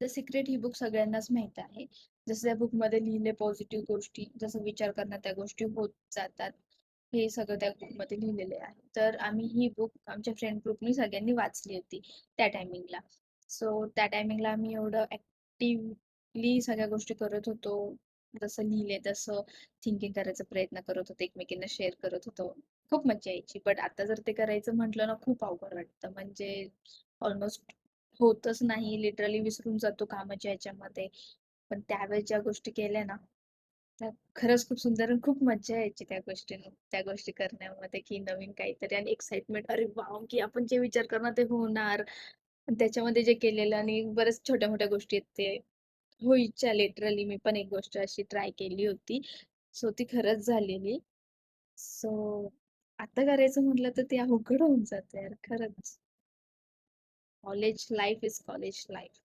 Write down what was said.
The secret he book सगळ्यांनाच माहित आहे. जसं त्या बुकमध्ये लिहिले पॉझिटिव्ह गोष्टी, जसं विचार करणं त्या गोष्टी होत जातात. हे सगळं त्या बुकमध्ये लिहिलेले आहे. तर आम्ही ही बुक आमच्या फ्रेंड ग्रुपनी सगळ्यांनी वाचली होती त्या टायमिंगला. सो त्या टायमिंगला आम्ही एवढं ॲक्टिव्हली सगळ्या गोष्टी करत होतो. जसं लिहिले तसं थिंकिंग करायचा प्रयत्न करत होतो, एकमेकींना शेअर करत होतो. खूप मज्जा यायची. बट आता जर ते करायचं म्हटलं ना खूप अवघड वाटतं. म्हणजे ऑलमोस्ट होतच नाही. लिटरली विसरून जातो कामाच्या ह्याच्यामध्ये. पण त्यावेळेस ज्या गोष्टी केल्या ना, त्या खरंच खूप सुंदर आणि खूप मज्जा यायची त्या गोष्टी करण्यामध्ये, की नवीन काहीतरी आणि एक्साइटमेंट. अरे वॉव! की आपण जे विचार करणार ते होणार. आणि त्याच्यामध्ये जे केलेलं आणि बऱ्याच छोट्या-मोठ्या गोष्टी आहेत ते व्हायच्या लिटरली. मी पण एक गोष्ट अशी ट्राय केली होती. सो ती खरंच झालेली. सो आता करायचं म्हटलं तर ते अवघड होऊन जातं यार खरंच. College life is college life.